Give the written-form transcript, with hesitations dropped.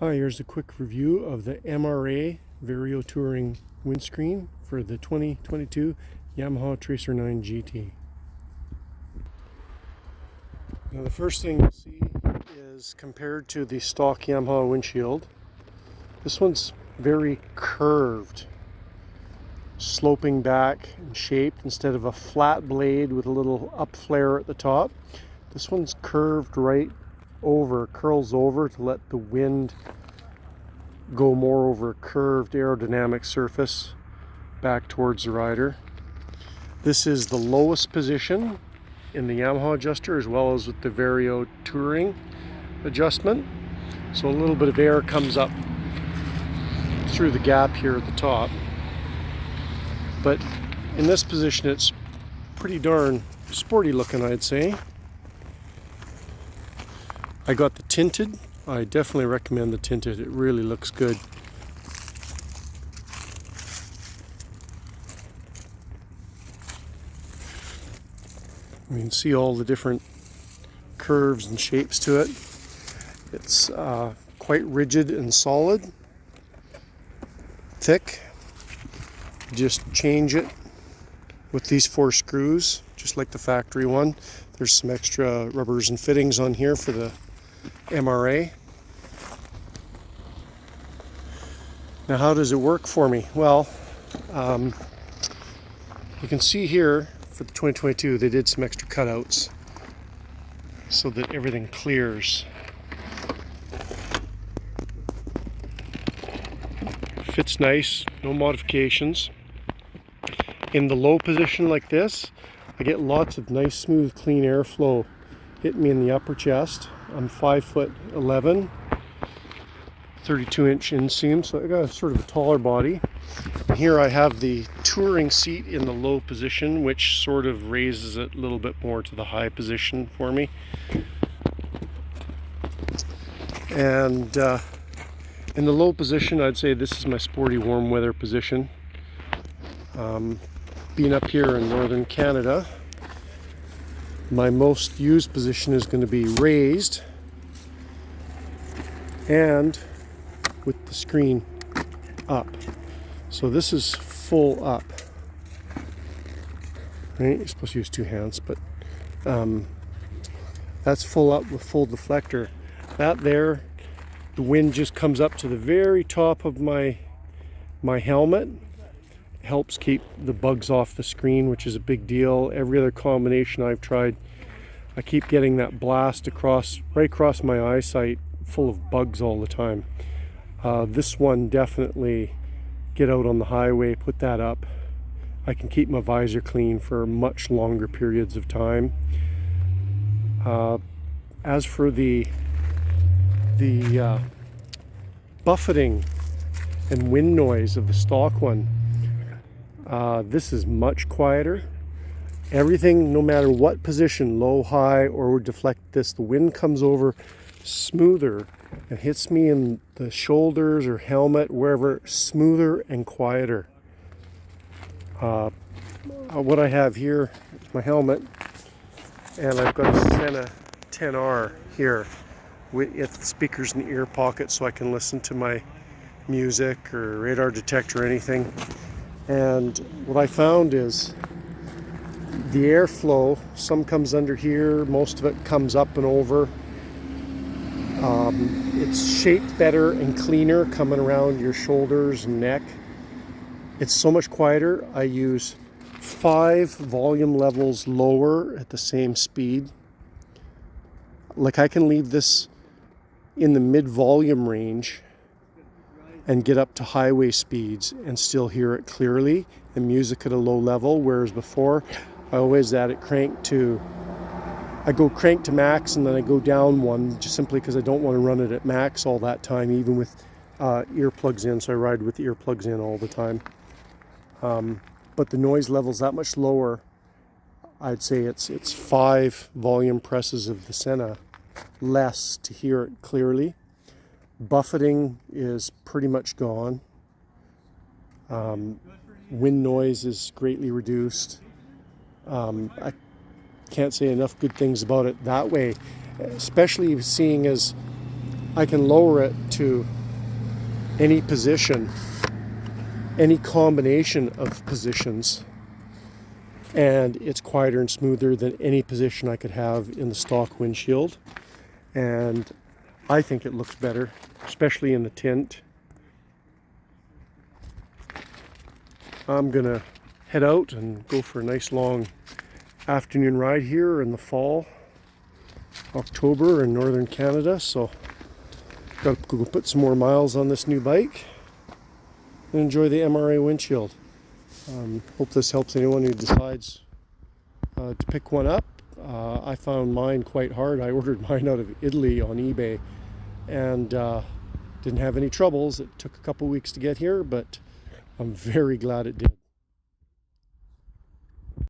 Hi, here's a quick review of the MRA Vario Touring windscreen for the 2022 Yamaha Tracer 9 GT. Now the first thing you'll see is compared to the stock Yamaha windshield, this one's very curved, sloping back and shaped instead of a flat blade with a little up flare at the top. This one's curved right over, curls over to let the wind go more over a curved aerodynamic surface back towards the rider. This is the lowest position in the Yamaha adjuster as well as with the Vario Touring adjustment. So a little bit of air comes up through the gap here at the top. But in this position it's pretty darn sporty looking, I'd say. I got the tinted. I definitely recommend the tinted. It really looks good. You can see all the different curves and shapes to it. It's quite rigid and solid, thick. Just change it with these 4 screws, just like the factory one. There's some extra rubbers and fittings on here for the MRA. Now how does it work for me? Well, you can see here for the 2022 they did some extra cutouts so that everything clears. Fits nice, no modifications. In the low position like this, I get lots of nice smooth clean airflow hitting me in the upper chest. I'm 5'11", 32-inch inseam, so I got a sort of a taller body. And here I have the touring seat in the low position, which sort of raises it a little bit more to the high position for me. And in the low position, I'd say this is my sporty warm weather position. Being up here in northern Canada, my most used position is going to be raised and with the screen up. So this is full up. Right? You're supposed to use 2 hands, but that's full up with full deflector. That there, the wind just comes up to the very top of my helmet. Helps keep the bugs off the screen, which is a big deal. Every other combination I've tried, I keep getting that blast right across my eyesight, full of bugs all the time. This one definitely, get out on the highway, put that up. I can keep my visor clean for much longer periods of time. As for the buffeting and wind noise of the stock one, this is much quieter. Everything, no matter what position, low, high, or deflect this, the wind comes over smoother and hits me in the shoulders or helmet, wherever, smoother and quieter. What I have here is my helmet, and I've got a Sena 10R here with the speakers in the ear pocket so I can listen to my music or radar detector or anything. And what I found is the airflow, some comes under here, most of it comes up and over. It's shaped better and cleaner coming around your shoulders and neck. It's so much quieter. I use 5 volume levels lower at the same speed. Like I can leave this in the mid-volume range and get up to highway speeds and still hear it clearly, and music at a low level, whereas before I always I go crank to max and then I go down one, just simply because I don't want to run it at max all that time, even with earplugs in, so I ride with the earplugs in all the time. But the noise level's that much lower. I'd say it's 5 volume presses of the Sena less to hear it clearly. Buffeting is pretty much gone. Wind noise is greatly reduced. I can't say enough good things about it that way, especially seeing as I can lower it to any position, any combination of positions, and it's quieter and smoother than any position I could have in the stock windshield. And I think it looks better, especially in the tint. I'm gonna head out and go for a nice long afternoon ride here in the fall, October in northern Canada. So got to go put some more miles on this new bike and enjoy the MRA windshield. Hope this helps anyone who decides to pick one up. I found mine quite hard. I ordered mine out of Italy on eBay and didn't have any troubles. It took a couple weeks to get here, but I'm very glad it did.